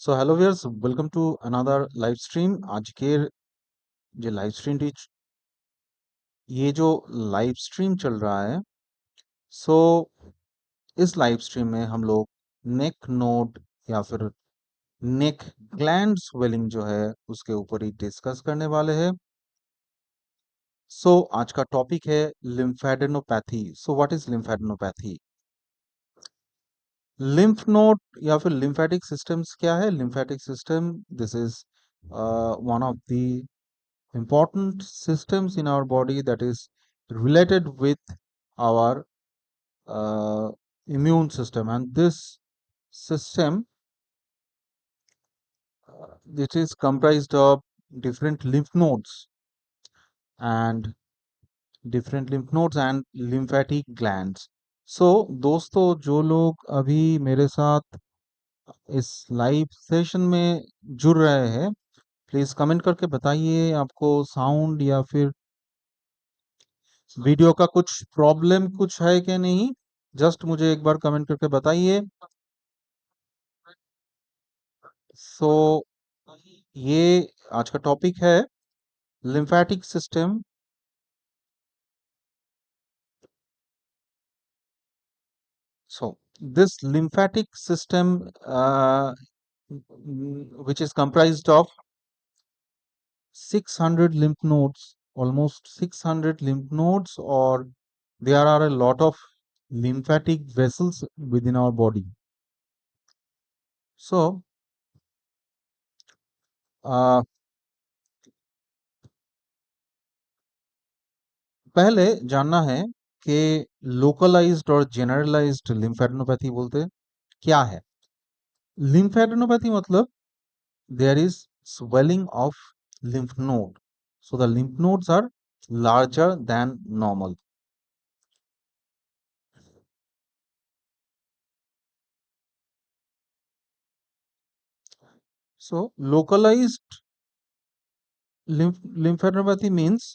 So hello viewers, welcome to another live stream. আজকের যে live স্ট্রিমটি ये जो लाइव स्ट्रीम चल रहा है, सो इस लाइव स्ट्रीम में हम लोग नेक नोड या फिर नेक ग्लैंड स्वेलिंग जो है उसके ऊपर ही डिस्कस करने वाले हैं। सो आज का टॉपिक है lymphadenopathy. So what is lymphadenopathy? Lymph node या फिर लिम्फेटिक सिस्टम्स क्या है? Lymphatic system, this is one of the important systems in our body that is related with our uh, immune system, and this system it is comprised of different lymph nodes and lymphatic glands. So दोस्तों, जो लोग अभी मेरे साथ इस live session में जुड़ रहे हैं, प्लीज कमेंट करके बताइए आपको साउंड या फिर वीडियो का कुछ प्रॉब्लम कुछ है कि नहीं। जस्ट मुझे एक बार कमेंट करके बताइए। सो ये आज का टॉपिक है lymphatic system. So this lymphatic system which is comprised of 600 lymph nodes, almost 600 lymph nodes, or there are a lot of lymphatic vessels within our body. So पहले जानना है कि लोकलाइज्ड और जनरलाइज्ड लिम्फेडेनोपैथी बोलते क्या है। Lymphadenopathy मतलब there is swelling of lymph node, so the lymph nodes are larger than normal. So localized lymphadenopathy means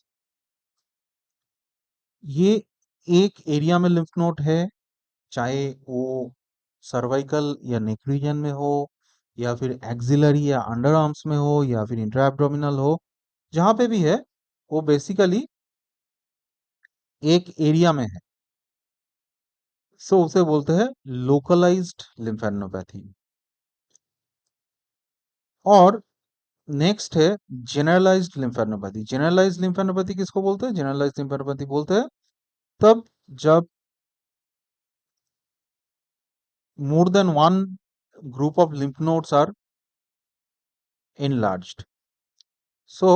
ये एक एरिया में लिम्फ नोड है, चाहे वो सर्वाइकल या नेक रीजन में हो, या फिर एक्सिलरी या अंडर आर्म्स में हो, या फिर इंट्रा एब्डोमिनल हो, जहां पे भी है वो बेसिकली एक एरिया में है। सो उसे बोलते हैं लोकलाइज्ड लिम्फेडेनोपैथी। और नेक्स्ट है जनरलाइज्ड लिम्फेडेनोपैथी। जनरलाइज्ड लिम्फेडेनोपैथी किसको बोलते हैं? जनरलाइज्ड लिम्फेडेनोपैथी बोलते हैं तब जब more than one group of lymph nodes are enlarged. So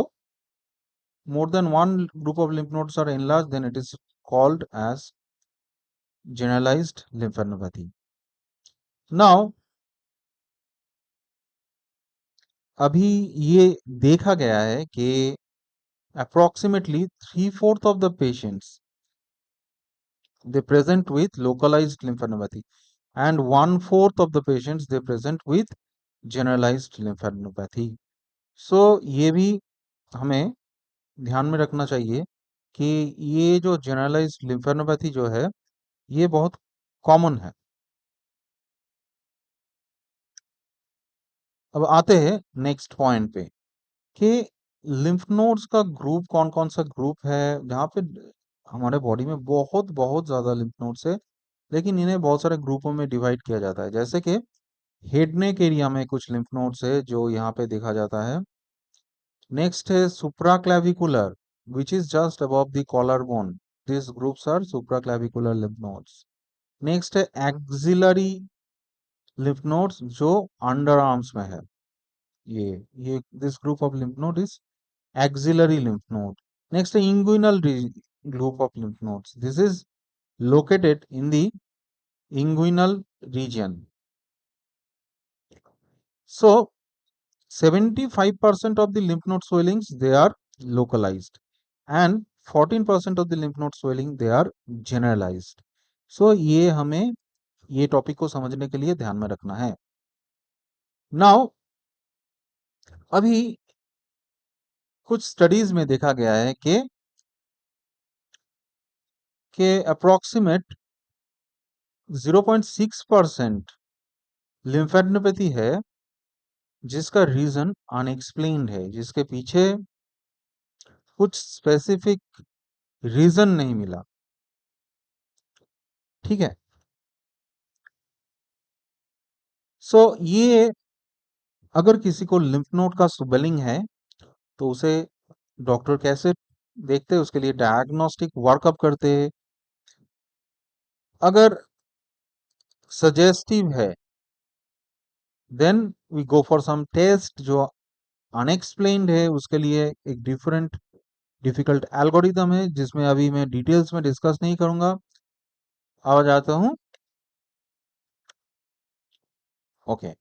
more than one group of lymph nodes are enlarged, then it is called as generalized lymphadenopathy. Now अभी ये देखा गया है कि approximately 3/4 of the patients they present with localized lymphadenopathy, and 1/4 of the patients they present with generalized lymphadenopathy. So ये भी हमें ध्यान में रखना चाहिए कि ये जो जनरलाइज्ड लिम्फेडेनोपैथी जो है ये बहुत कॉमन है। अब आते हैं नेक्स्ट पॉइंट पे कि लिम्फ नोड्स का ग्रुप कौन कौन सा ग्रुप है, जहाँ पे हमारे बॉडी में बहुत बहुत ज्यादा लिम्फ नोड्स है, लेकिन इन्हें बहुत सारे ग्रुपों में डिवाइड किया जाता है। जैसे कि हेड नेक एरिया में कुछ लिम्फ नोड्स है जो यहाँ पे देखा जाता है। नेक्स्ट है supraclavicular which is just above the collar bone, this groups are supraclavicular lymph nodes. Next है एक्सिलरी लिम्फ नोड्स जो अंडर आर्म्स में है। ये this group of lymph node is axillary lymph node. Next, inguinal group of lymph nodes. This is located in the inguinal region. So, 75% of the lymph node swellings they are localized, and 14% of the lymph node swelling they are generalized. So, ये हमें ये topic को समझने के लिए ध्यान में रखना है। नाउ अभी कुछ स्टडीज में देखा गया है कि अप्रोक्सीमेट 0.6% लिम्फेडेनोपैथी है जिसका रीजन अनएक्सप्लेन्ड है, जिसके पीछे कुछ स्पेसिफिक रीजन नहीं मिला। ठीक है। सो ये अगर किसी को लिम्फ नोड का स्वेलिंग है तो उसे डॉक्टर कैसे देखते हैं, उसके लिए डायग्नोस्टिक वर्कअप करते हैं। अगर सजेस्टिव है then we go for some test. जो अनएक्सप्लेन्ड है उसके लिए एक डिफरेंट डिफिकल्ट एल्गोरिदम है जिसमें अभी मैं डिटेल्स में डिस्कस नहीं करूंगा। आ जाता हूं। ओके।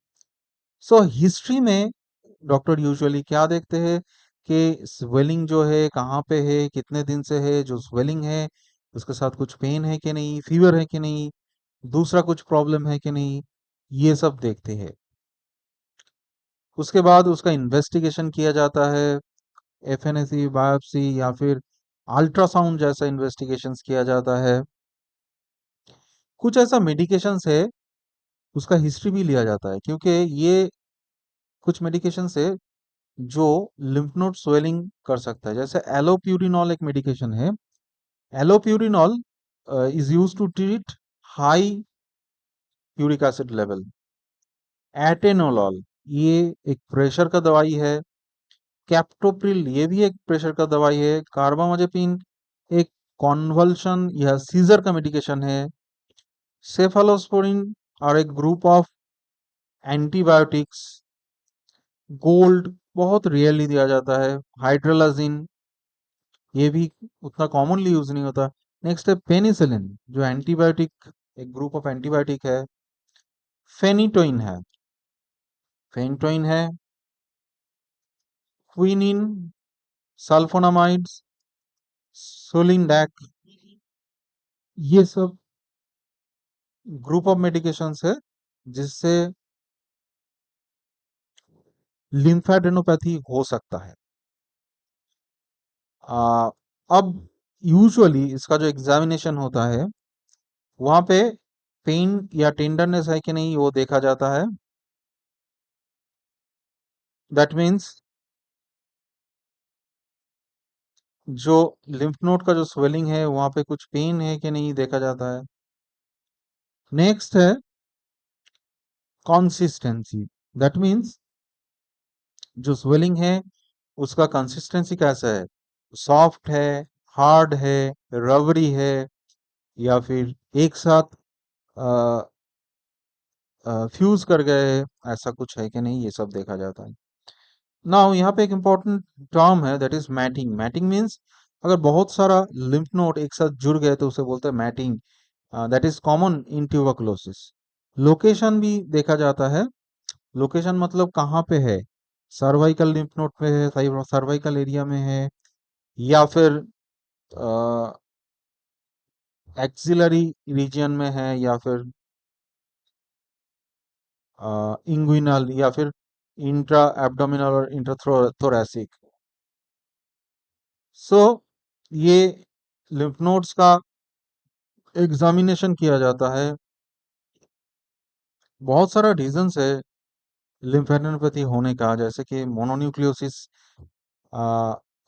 सो हिस्ट्री में डॉक्टर यूजुअली क्या देखते हैं कि स्वेलिंग जो है कहाँ पे है, कितने दिन से है, जो स्वेलिंग है उसके साथ कुछ पेन है कि नहीं, फीवर है कि नहीं, दूसरा कुछ प्रॉब्लम है कि नहीं, ये सब देखते हैं। उसके बाद उसका इन्वेस्टिगेशन किया जाता है, एफएनएसी, बायोप्सी या फिर अल्ट्रासाउंड जैसा इन्वेस्टिगेशंस किया जाता है। कुछ ऐसा मेडिकेशंस है उसका हिस्ट्री भी लिया जाता है, क्योंकि ये कुछ मेडिकेशंस है जो लिम्फ नोड स्वेलिंग कर सकता है। जैसे एलोप्यूरिनॉल एक मेडिकेशन है। Allopurinol is use to treat high uric acid level. Atenolol ये एक प्रेशर का दवाई है। कैप्टोप्रिल ये भी एक प्रेशर का दवाई है। कार्बामाजेपिन एक कॉन्वल्शन या सीजर का मेडिकेशन है। सेफालोस्पोरिन और एक ग्रुप ऑफ एंटीबायोटिक्स। गोल्ड बहुत रेयरली दिया जाता है। हाइड्रोलाजिन ये भी उतना कॉमनली यूज नहीं होता। नेक्स्ट है पेनिसिलिन जो एंटीबायोटिक, एक ग्रुप ऑफ एंटीबायोटिक है। फेनिटोइन है, फेनिटोइन है। क्विनिन, सल्फोनामाइड्स, सोलिंडैक, ये सब ग्रुप ऑफ मेडिकेशंस है जिससे लिम्फेडेनोपैथी हो सकता है। आ, अब यूजुअली इसका जो एग्जामिनेशन होता है वहां पे पेन या टेंडरनेस है कि नहीं वो देखा जाता है। दैट मीन्स जो लिम्फ नोड का जो स्वेलिंग है वहां पे कुछ पेन है कि नहीं देखा जाता है। नेक्स्ट है कंसिस्टेंसी। दैट मीन्स जो स्वेलिंग है उसका कंसिस्टेंसी कैसा है, सॉफ्ट है, हार्ड है, रबरी है, या फिर एक साथ फ्यूज कर गए, ऐसा कुछ है कि नहीं, ये सब देखा जाता है। नाउ यहाँ पे एक इम्पोर्टेंट टर्म है that is matting. Matting means अगर बहुत सारा लिम्फ नोड एक साथ जुड़ गए तो उसे बोलते हैं matting. That is common in tuberculosis. Location भी देखा जाता है। लोकेशन मतलब कहाँ पे है, सर्वाइकल लिम्फ नोड पे है, सर्वाइकल एरिया में है, या फिर एक्सिलरी रीजन में है, या फिर इंग्विनल, या फिर इंट्रा एब्डोमिनल और इंट्राथोरेसिक। सो ये लिम्फ नोड्स का एग्जामिनेशन किया जाता है। बहुत सारा रीजंस है लिम्फेडेनोपैथी होने का, जैसे कि मोनोन्यूक्लियोसिस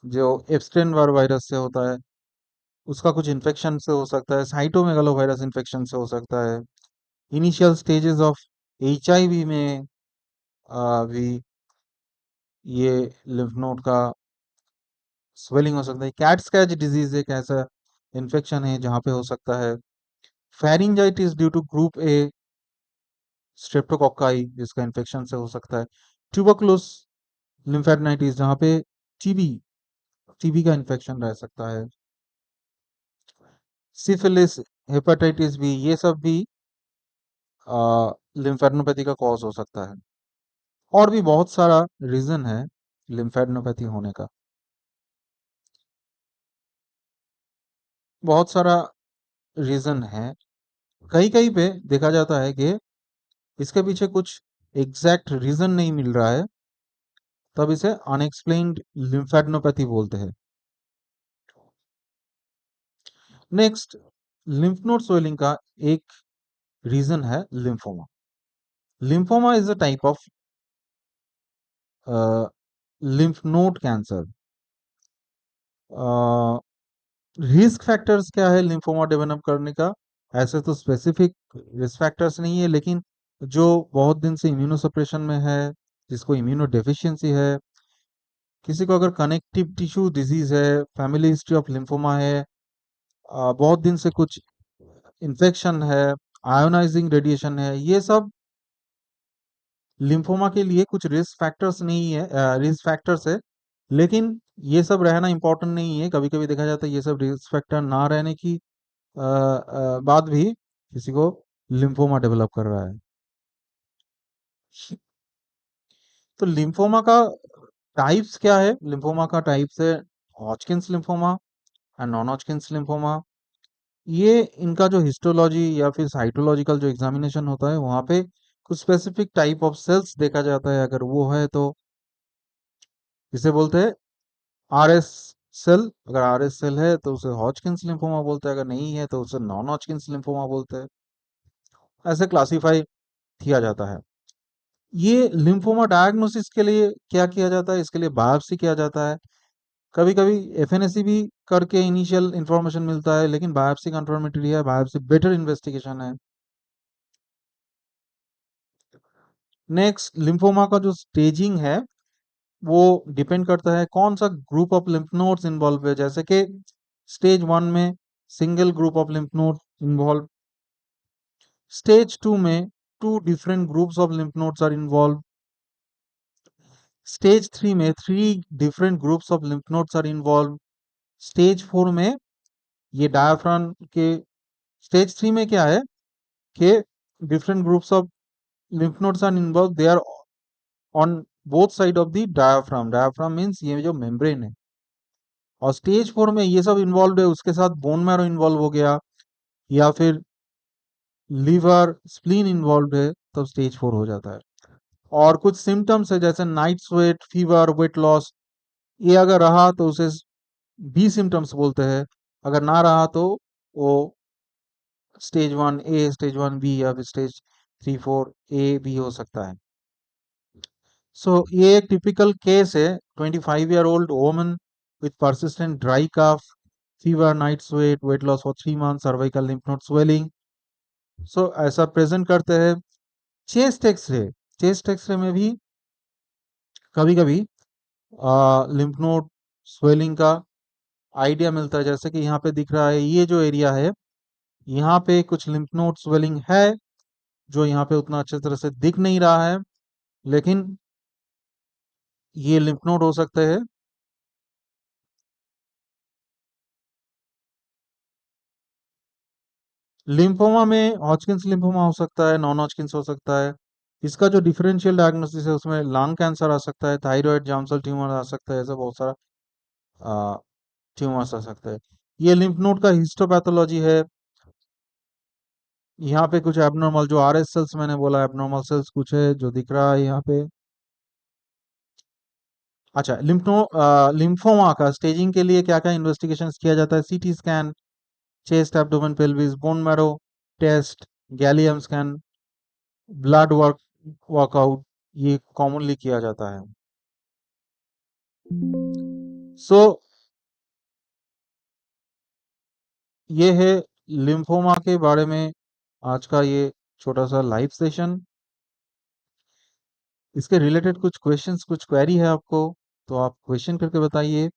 जो एब्स्टेन वायरस से होता है उसका कुछ इन्फेक्शन से हो सकता है। साइटोमेगालोवायरस इन्फेक्शन से हो सकता है। इनिशियल स्टेजेस ऑफ एचआईवी में भी ये लिम्फ नोड का स्वेलिंग हो सकता है। कैट स्कैच डिजीज एक ऐसा इन्फेक्शन है जहाँ पे हो सकता है। Pharyngitis due to group A streptococci जिसका इन्फेक्शन से हो सकता है। ट्यूबरकुलोस लिम्फेडनाइटिस जहाँ पे टीबी टीबी का इन्फेक्शन रह सकता है। सिफिलिस, हेपेटाइटिस बी, ये सब भी लिम्फेडेनोपैथी का कॉज हो सकता है। और भी बहुत सारा रीजन है लिम्फेडेनोपैथी होने का। बहुत सारा रीजन है। कहीं कहीं पे देखा जाता है कि इसके पीछे कुछ एग्जैक्ट रीजन नहीं मिल रहा है, तब इसे अनएक्सप्लेन्ड लिम्फेडेनोपैथी बोलते हैं। नेक्स्ट, लिम्फ नोड स्वेलिंग का एक रीजन है lymphoma. Lymphoma is a type of lymph node cancer. Risk factors क्या है लिम्फोमा डेवलप करने का? ऐसे तो स्पेसिफिक रिस्क फैक्टर्स नहीं है, लेकिन जो बहुत दिन से इम्यूनोसप्रेशन में है, जिसको इम्यूनो डेफिशिएंसी है, किसी को अगर कनेक्टिव टिश्यू डिजीज है, फैमिली हिस्ट्री ऑफ लिम्फोमा है, बहुत दिन से कुछ इन्फेक्शन है, आयोनाइजिंग रेडिएशन है, ये सब लिम्फोमा के लिए कुछ रिस्क फैक्टर्स नहीं है, रिस्क फैक्टर्स है। लेकिन ये सब रहना इम्पोर्टेंट नहीं है। कभी कभी देखा जाता है ये सब रिस्क फैक्टर ना रहने की बाद भी किसी को लिम्फोमा डेवलप कर रहा है। तो लिम्फोमा का टाइप्स क्या है? लिम्फोमा का टाइप्स है हॉजकिंस लिम्फोमा एंड नॉन हॉजकिंस लिम्फोमा। ये इनका जो हिस्टोलॉजी या फिर साइटोलॉजिकल जो एग्जामिनेशन होता है, वहाँ पे कुछ स्पेसिफिक टाइप ऑफ सेल्स देखा जाता है। अगर वो है तो इसे बोलते हैं आरएस सेल। अगर आरएस सेल है तो उसे हॉजकिंस लिम्फोमा बोलते हैं, अगर नहीं है तो उसे नॉन हॉजकिंस लिम्फोमा बोलते हैं। ऐसे क्लासिफाई किया जाता है। ये लिम्फोमा डायग्नोसिस के लिए क्या किया जाता है? इसके लिए बायोप्सी किया जाता है। कभी कभी एफएनएसी भी करके इनिशियल इंफॉर्मेशन मिलता है, लेकिन बायोप्सी कंफर्मेटरी है, बायोप्सी बेटर इन्वेस्टिगेशन है। नेक्स्ट, लिम्फोमा का जो स्टेजिंग है वो डिपेंड करता है कौन सा group of lymph nodes involve है। जैसे कि स्टेज 1 में single group of lymph node involve, stage 2 में two different groups of lymph nodes are involve, stage 3 में three different groups of lymph nodes are involve, stage 4 में ये diaphragm के, stage 3 में क्या है कि different groups of lymph nodes are involved, they are on both side of the diaphragm। diaphragm means ये जो मेम्ब्रेन है। और स्टेज 4 में ये सब इन्वॉल्व है, उसके साथ बोन मैरो इन्वॉल्व हो गया या फिर लीवर स्प्लीन इन्वॉल्व है, तब स्टेज 4 हो जाता है। और कुछ सिम्टम्स है जैसे night sweat, fever, weight loss, ये अगर रहा तो उसे बी सिम्टम्स बोलते हैं। अगर ना रहा तो वो स्टेज 1 ए, स्टेज 1 बी या फिर स्टेज 3 4 ए भी हो सकता है। सो ये एक टिपिकल केस है। 25-year-old woman with persistent dry cough, fever, night sweat, weight loss for 3 months, cervical lymph node swelling। सो ऐसा प्रेजेंट करते हैं। चेस्ट एक्सरे, चेस्ट एक्सरे में भी कभी कभी लिम्फ नोड स्वेलिंग का आइडिया मिलता है। जैसे कि यहाँ पे दिख रहा है, ये जो एरिया है, यहाँ पे कुछ लिम्फ नोड स्वेलिंग है जो यहाँ पे उतना अच्छे तरह से दिख नहीं रहा है, लेकिन ये लिम्फ नोड हो सकते हैं। लिम्फोमा में हॉजकिंस लिम्फोमा हो सकता है, नॉन हॉजकिंस हो सकता है। इसका जो डिफरेंशियल डायग्नोसिस है उसमें लंग कैंसर आ सकता है, थायराइड जार्म ट्यूमर आ सकता है, ऐसा बहुत सारा ट्यूमर्स आ सकता है। ये लिम्फ नोड का हिस्टोपैथोलॉजी है। यहाँ पे कुछ एबनॉर्मल जो आरएस सेल्स मैंने बोला, एबनॉर्मल सेल्स कुछ है जो दिख रहा है यहाँ पे। अच्छा, लिम्फोमा का स्टेजिंग के लिए क्या क्या इन्वेस्टिगेशन किया जाता है? CT scan, chest, abdomen, pelvis, bone marrow test, gallium scan, blood workout, ये कॉमनली किया जाता है। सो ये है लिम्फोमा के बारे में आज का ये छोटा सा लाइव सेशन। इसके रिलेटेड कुछ क्वेश्चंस, कुछ क्वेरी है आपको तो आप क्वेश्चन करके बताइए,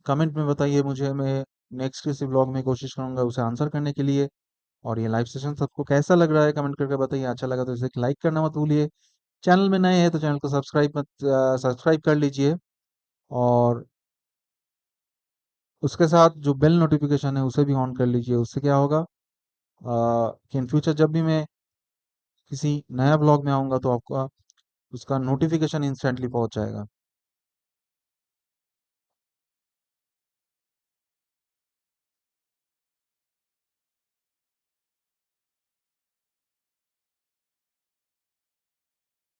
कमेंट में बताइए मुझे। मैं नेक्स्ट किसी ब्लॉग में कोशिश करूंगा उसे आंसर करने के लिए। और ये लाइव सेशन सबको कैसा लग रहा है कमेंट करके बताइए। अच्छा लगा तो इसे लाइक करना मत भूलिए। चैनल में नए हैं तो चैनल को सब्सक्राइब कर लीजिए। और उसके साथ जो बेल नोटिफिकेशन है उसे भी ऑन कर लीजिए। उससे क्या होगा कि इन फ्यूचर जब भी मैं किसी नया ब्लॉग में आऊँगा तो आपका उसका नोटिफिकेशन इंस्टेंटली पहुंच जाएगा।